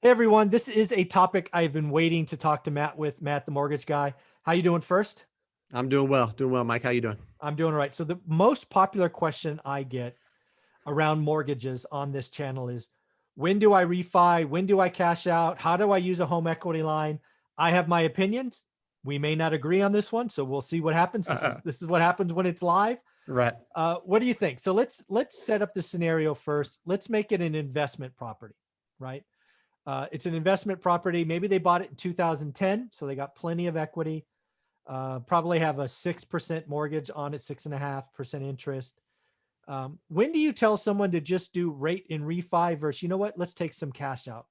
Hey everyone, this is a topic I've been waiting to talk to Matt with, Matt, the mortgage guy. How you doing first? I'm doing well, Mike. How you doing? I'm doing all right. So the most popular question I get around mortgages on this channel is, when do I refi? When do I cash out? How do I use a home equity line? I have my opinions. We may not agree on this one, so we'll see what happens. This is Uh, this is what happens when it's live. right. What do you think? So let's set up the scenario first. Let's make it an investment property, right? It's an investment property. Maybe they bought it in 2010, so they got plenty of equity. Probably have a 6% mortgage on it, 6.5% interest. When do you tell someone to just do rate and refi versus, you know what, let's take some cash out?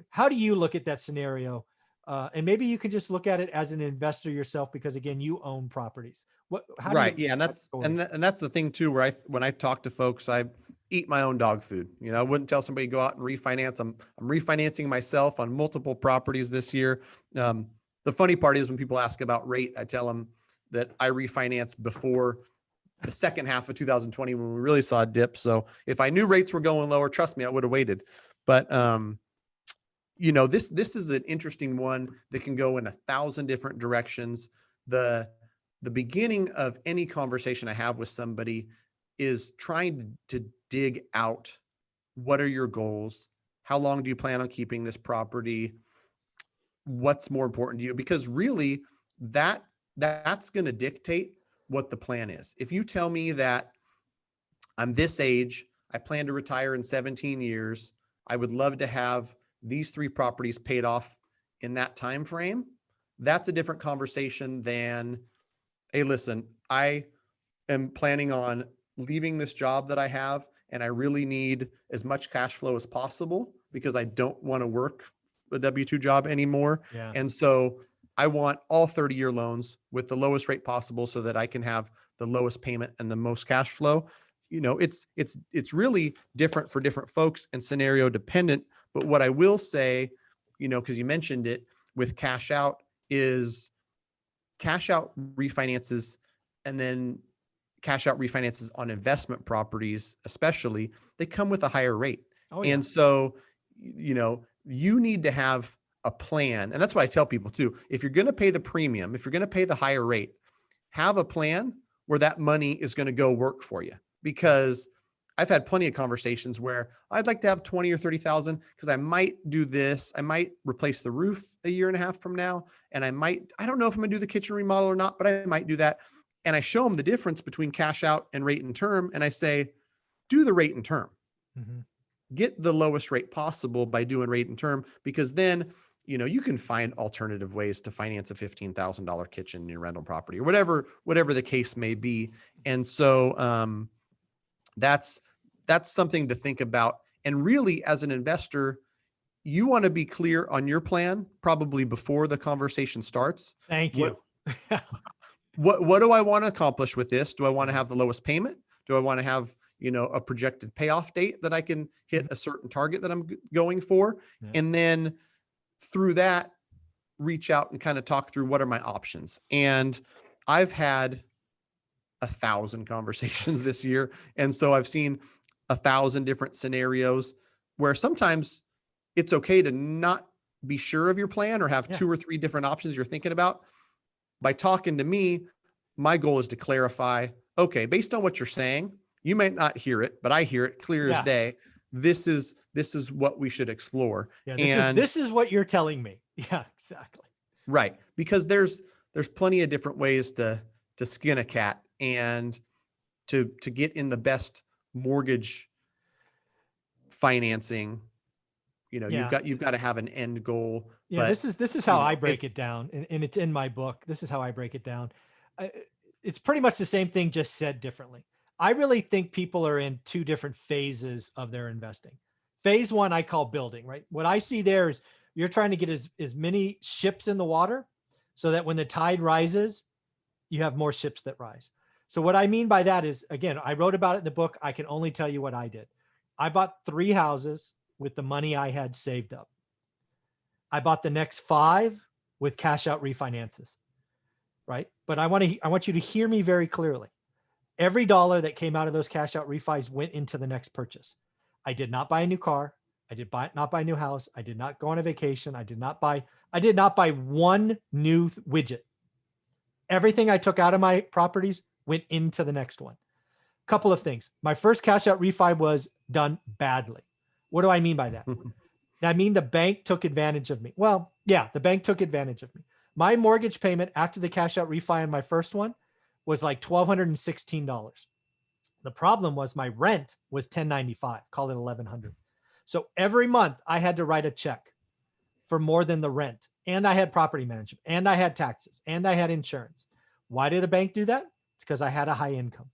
How do you look at that scenario? And maybe you can just look at it as an investor yourself, because again, you own properties. How do you Right. look Yeah. And at that that's story? and that's the thing too, where when I talk to folks, I eat my own dog food. I wouldn't tell somebody to go out and refinance. I'm refinancing myself on multiple properties this year. Um, the funny part is when people ask about rate, I tell them that I refinanced before the second half of 2020 when we really saw a dip. So if I knew rates were going lower, trust me, I would have waited. But this is an interesting one that can go in 1,000 different directions. The beginning of any conversation I have with somebody is trying to dig out, what are your goals? How long do you plan on keeping this property? What's more important to you? Because really, that's going to dictate what the plan is. If you tell me that I'm this age, I plan to retire in 17 years, I would love to have these three properties paid off in that time frame, that's a different conversation than, hey, listen, I am planning on leaving this job that I have, and I really need as much cash flow as possible because I don't want to work a W-2 job anymore. Yeah. And so I want all 30-year loans with the lowest rate possible so that I can have the lowest payment and the most cash flow. It's really different for different folks and scenario dependent. But what I will say, because you mentioned it with cash out, is cash out refinances, and then cash out refinances on investment properties, especially, they come with a higher rate. Oh yeah. And so, you need to have a plan. And that's what I tell people too. If you're going to pay the premium, if you're going to pay the higher rate, have a plan where that money is going to go work for you. Because I've had plenty of conversations where I'd like to have 20 or 30,000 because I might do this. I might replace the roof a year and a half from now. And I don't know if I'm gonna do the kitchen remodel or not, but I might do that. And I show them the difference between cash out and rate and term. And I say, do the rate and term. Mm-hmm. Get the lowest rate possible by doing rate and term, because then, you can find alternative ways to finance a $15,000 kitchen in your rental property or whatever the case may be. And so, that's something to think about. And really, as an investor, you want to be clear on your plan probably before the conversation starts. Thank What you. what do I want to accomplish with this? Do I want to Yeah. have the lowest payment? Do I want to have, a projected payoff date that I can hit Mhm. a certain target that I'm going for? Yeah. And then through that, reach out and kind of talk through what are my options. And I've had 1,000 conversations this year. And so I've seen 1,000 different scenarios where sometimes it's okay to not be sure of your plan or have Yeah. two or three different options you're thinking about. By talking to me, my goal is to clarify, okay, based on what you're saying, you might not hear it, but I hear it clear as Yeah. day. This is what we should explore. Yeah. This is And this is what you're telling me. Yeah, exactly. right, because there's plenty of different ways to skin a cat and to get in the best mortgage financing. You've Yeah. got to have an end goal, Yeah, but this is how I break it it's down, and it's in my book. This is how I break it down. It's pretty much the same thing, just said differently. I really think people are in two different phases of their investing. Phase one, I call building, right? What I see there is you're trying to get as many ships in the water so that when the tide rises, you have more ships that rise. So what I mean by that is, again, I wrote about it in the book. I can only tell you what I did. I bought 3 houses with the money I had saved up. I bought the next 5 with cash out refinances, right? But I want you to hear me very clearly. Every dollar that came out of those cash out refis went into the next purchase. I did not buy a new car. I did not buy a new house. I did not go on a vacation. I did not buy one new widget. Everything I took out of my properties went into the next one. Couple of things. My first cash out refi was done badly. What do I mean by that? I mean the bank took advantage of me. Well, yeah, the bank took advantage of me. My mortgage payment after the cash out refi on my first one was like $1,216. The problem was my rent was $1,095, call it $1,100. So every month I had to write a check for more than the rent. And I had property management, and I had taxes, and I had insurance. Why did a bank do that? It's because I had a high income.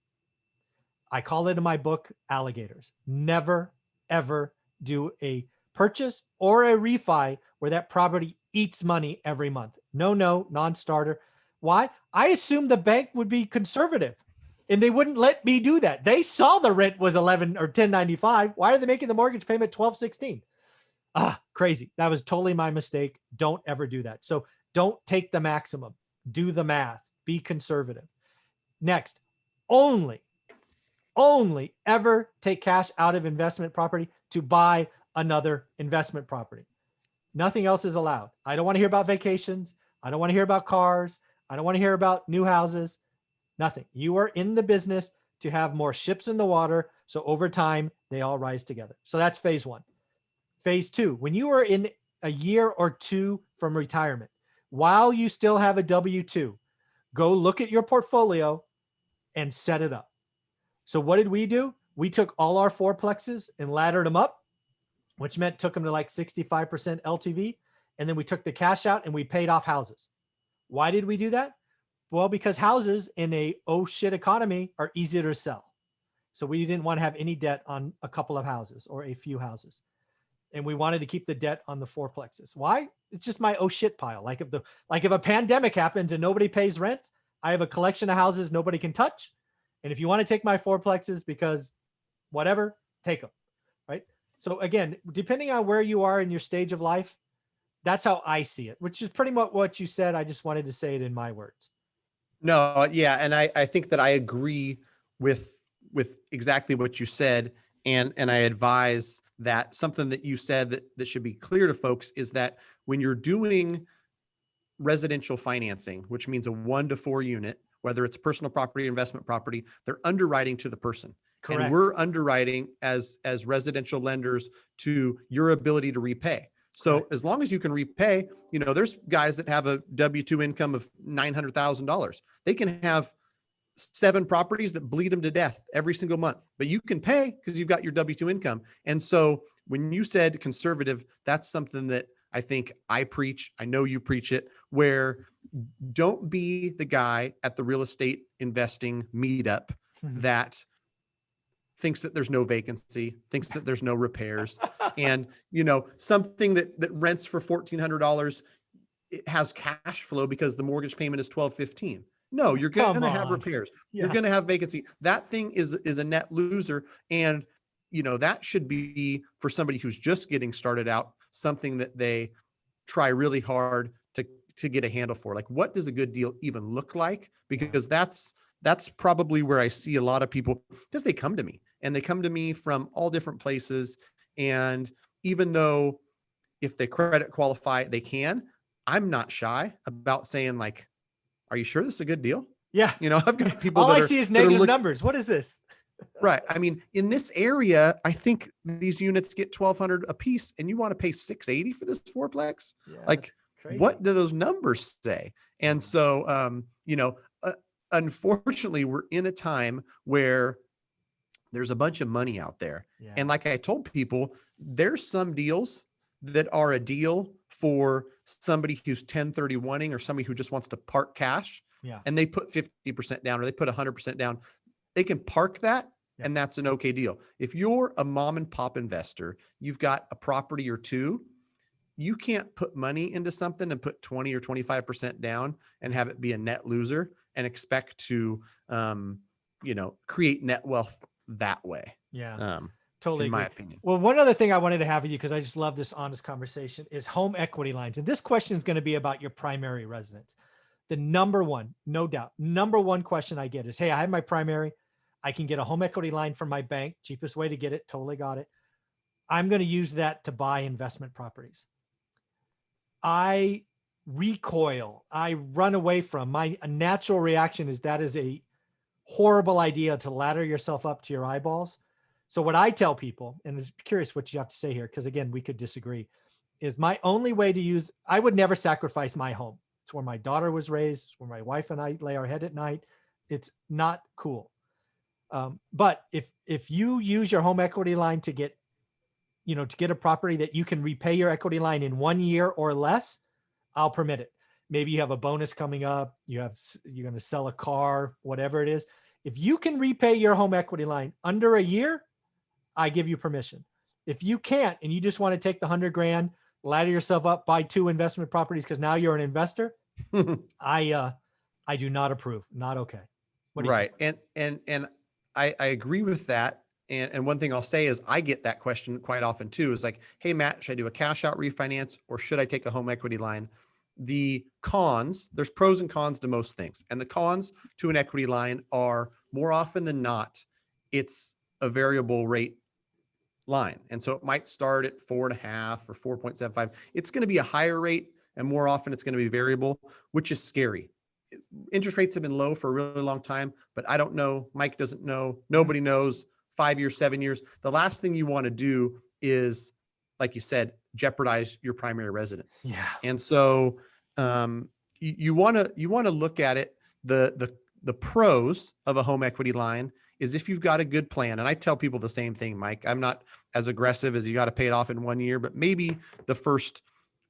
I call it in my book, alligators. Never, ever do a purchase or a refi where that property eats money every month. No, non-starter. Why? I assumed the bank would be conservative and they wouldn't let me do that. They saw the rent was 11 or 1095. Why are they making the mortgage payment 1216? Crazy. That was totally my mistake. Don't ever do that. So don't take the maximum. Do the math. Be conservative. Next, only ever take cash out of investment property to buy another investment property. Nothing else is allowed. I don't want to hear about vacations. I don't want to hear about cars. I don't want to hear about new houses. Nothing. You are in the business to have more ships in the water. So over time, they all rise together. So that's phase one. Phase two, when you are in a year or two from retirement, while you still have a W-2, go look at your portfolio and set it up. So what did we do? We took all our fourplexes and laddered them up, which meant took them to like 65% LTV. And then we took the cash out and we paid off houses. Why did we do that? Well, because houses in a oh shit economy are easier to sell. So we didn't want to have any debt on a couple of houses or a few houses. And we wanted to keep the debt on the fourplexes. Why? It's just my oh shit pile. Like if a pandemic happens and nobody pays rent, I have a collection of houses nobody can touch. And if you want to take my fourplexes because whatever, take them, right? So again, depending on where you are in your stage of life, that's how I see it, which is pretty much what you said. I just wanted to say it in my words. No, yeah. And I think that I agree with exactly what you said. And I advise that something that you said that should be clear to folks is that when you're doing residential financing, which means a 1 to 4 unit, whether it's personal property, investment property, they're underwriting to the person. Correct. And we're underwriting as residential lenders to your ability to repay. So Correct. as long as you can repay, there's guys that have a W-2 income of $900,000. They can have 7 properties that bleed them to death every single month, but you can pay because you've got your W-2 income. And so when you said conservative, that's something that I think I preach. I know you preach it, where don't be the guy at the real estate investing meetup that thinks that there's no vacancy, thinks that there's no repairs. And, something that rents for $1,400, it has cash flow because the mortgage payment is $1,215. No, you're going to have repairs. Yeah. You're going to have vacancy. That thing is a net loser. And, that should be for somebody who's just getting started out, something that they try really hard to get a handle for. Like, what does a good deal even look like? Because that's probably where I see a lot of people, because they come to me from all different places. And even though if they credit qualify, they can, I'm not shy about saying like, are you sure this is a good deal? Yeah. I've got people all I see is negative numbers. What is this? Right. I mean, in this area, I think these units get $1,200 a piece and you want to pay $680 for this fourplex. Yeah, like, what do those numbers say? And so, unfortunately, we're in a time where there's a bunch of money out there. Yeah. And like I told people, there's some deals that are a deal for somebody who's 1031ing or somebody who just wants to park cash. Yeah. And they put 50% down or they put 100% down. They can park that. Yeah. And that's an okay deal. If you're a mom and pop investor, you've got a property or two, you can't put money into something and put 20 or 25% down and have it be a net loser and expect to, create net wealth that way. Yeah. Totally in agree. my opinion. Well, one other thing I wanted to have with you, because I just love this honest conversation, is home equity lines. And this question is going to be about your primary residence. The number one, no doubt, number one question I get is, hey, I have my primary. I can get a home equity line from my bank. Cheapest way to get it. Totally got it. I'm going to use that to buy investment properties. I recoil. I run away from. My natural reaction is that is a horrible idea to ladder yourself up to your eyeballs. So what I tell people, and I'm curious what you have to say here, because again, we could disagree, is my only way to use, I would never sacrifice my home. It's where my daughter was raised, where my wife and I lay our head at night. It's not cool. But if you use your home equity line to get, to get a property that you can repay your equity line in 1 year or less, I'll permit it. Maybe you have a bonus coming up. You're going to sell a car, whatever it is. If you can repay your home equity line under a year, I give you permission. If you can't, and you just want to take the 100 grand, ladder yourself up, buy 2 investment properties because now you're an investor, I do not approve. Not okay. What do you Right. think? And I agree with that. And one thing I'll say is I get that question quite often too, is like, hey, Matt, should I do a cash out refinance or should I take a home equity line? The cons, there's pros and cons to most things. And the cons to an equity line are more often than not, it's a variable rate line. And so it might start at 4.5 or 4.75. It's going to be a higher rate. And more often it's going to be variable, which is scary. Interest rates have been low for a really long time, but I don't know. Mike doesn't know. Nobody knows. 5 years, 7 years. The last thing you want to do is, like you said, jeopardize your primary residence. Yeah. And so you want to look at it. The pros of a home equity line is if you've got a good plan. And I tell people the same thing, Mike. I'm not as aggressive as you got to pay it off in 1 year, but maybe the first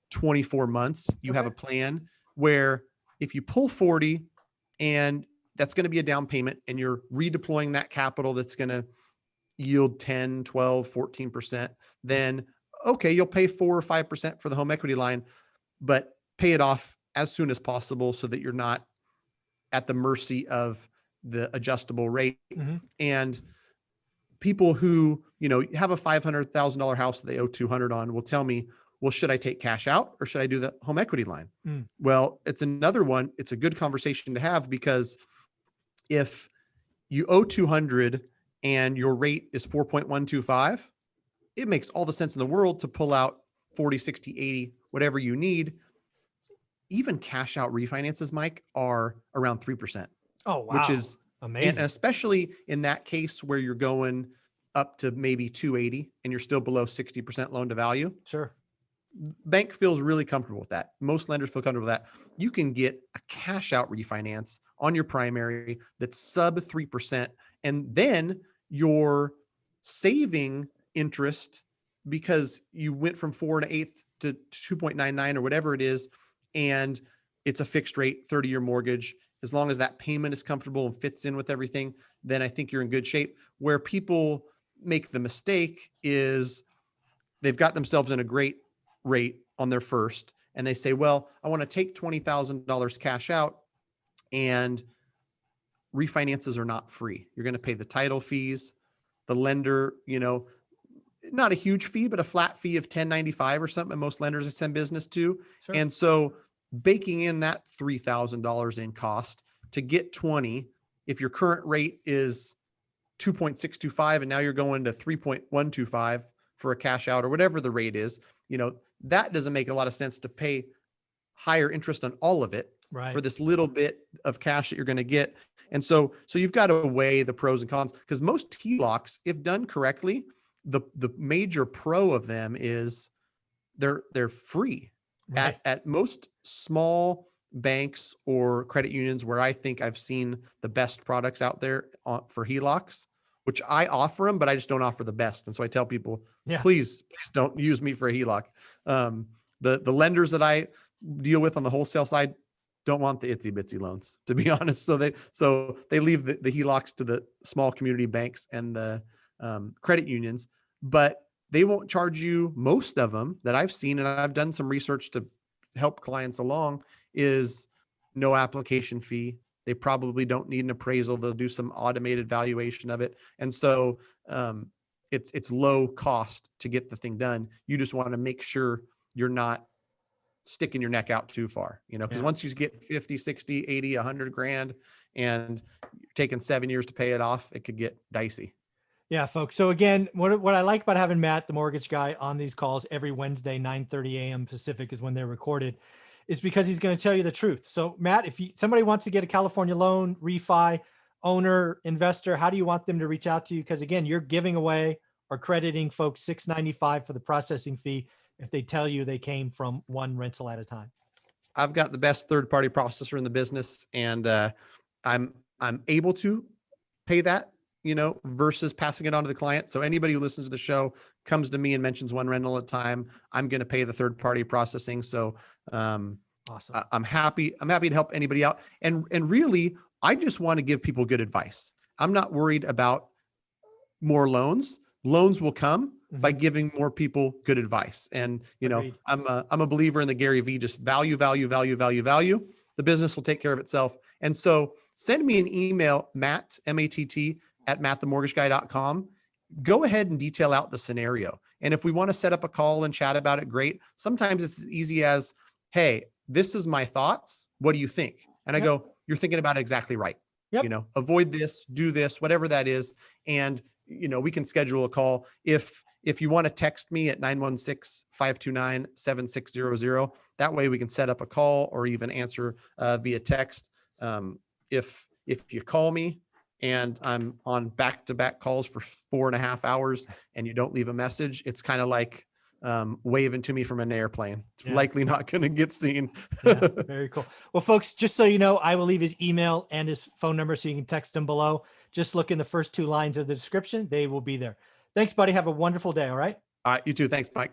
24 months you have a plan where if you pull 40 and that's going to be a down payment and you're redeploying that capital that's going to yield 10, 12, 14%, then okay, you'll pay 4 or 5% for the home equity line, but pay it off as soon as possible so that you're not at the mercy of the adjustable rate. Mm-hmm. And people who, have a $500,000 house that they owe 200 on will tell me, well, should I take cash out or should I do the home equity line? Well, it's another one. It's a good conversation to have because if you owe 200 and your rate is 4.125, it makes all the sense in the world to pull out 40, 60, 80, whatever you need. Even cash out refinances, Mike, are around 3%. Oh, wow. Which is amazing. And especially in that case where you're going up to maybe 280 and you're still below 60% loan to value. Sure. Bank feels really comfortable with that. Most lenders feel comfortable with that. You can get a cash out refinance on your primary that's sub 3%. And then you're saving interest because you went from 4 1/8 to 2.99 or whatever it is. And it's a fixed rate 30-year mortgage. As long as that payment is comfortable and fits in with everything, then I think you're in good shape. Where people make the mistake is they've got themselves in a great rate on their first, and they say, well, I want to take $20,000 cash out, and refinances are not free. You're going to pay the title fees, the lender, not a huge fee, but a flat fee of $10.95 or something. Most lenders I send business to. Sure. And so baking in that $3,000 in cost to get 20, if your current rate is 2.625 and now you're going to 3.125 for a cash out or whatever the rate is, that doesn't make a lot of sense to pay higher interest on all of it for this little bit of cash that you're going to get. And so you've got to weigh the pros and cons, because most HELOCs, if done correctly, the major pro of them is they're free. At most small banks or credit unions where I think I've seen the best products out there for HELOCs, which I offer them, but I just don't offer the best. And so I tell people, please don't use me for a HELOC. The lenders that I deal with on the wholesale side don't want the itsy bitsy loans, to be honest. So they leave the HELOCs to the small community banks and the credit unions, but they won't charge you. Most of them that I've seen, and I've done some research to help clients along, is no application fee. They probably don't need an appraisal. They'll do some automated valuation of it. And so it's low cost to get the thing done. You just want to make sure you're not sticking your neck out too far, because once you get 50, 60, 80, 100 grand and you're taking 7 years to pay it off, it could get dicey. Yeah, folks. So again, what I like about having Matt, the mortgage guy, on these calls every Wednesday, 9:30 a.m. Pacific is when they're recorded, is because he's going to tell you the truth. So Matt, if somebody wants to get a California loan, refi, owner, investor, how do you want them to reach out to you? Because again, you're giving away or crediting folks $695 for the processing fee if they tell you they came from one rental at a time. I've got the best third-party processor in the business, and I'm able to pay that, versus passing it on to the client. So anybody who listens to the show comes to me and mentions one rental at a time, I'm going to pay the third-party processing. So Awesome. I'm happy. I'm happy to help anybody out. And really, I just want to give people good advice. I'm not worried about more loans. Loans will come by giving more people good advice. And, Agreed. I'm a believer in the Gary V, just value, value, value, value, value. The business will take care of itself. And so send me an email, Matt, M-A-T-T, at mattthemortgageguy.com. Go ahead and detail out the scenario. And if we want to set up a call and chat about it, great. Sometimes it's as easy as, hey, this is my thoughts. What do you think? And I go, you're thinking about it exactly right. Yep. Avoid this, do this, whatever that is. And, we can schedule a call. If you want to text me at 916-529-7600, that way we can set up a call or even answer via text. If you call me and I'm on back-to-back calls for 4.5 hours and you don't leave a message, it's kind of like waving to me from an airplane. It's likely not going to get seen. Yeah, very cool. Well, folks, just so you know, I will leave his email and his phone number so you can text him below. Just look in the first 2 lines of the description. They will be there. Thanks, buddy. Have a wonderful day. All right. All right. You too. Thanks, Mike.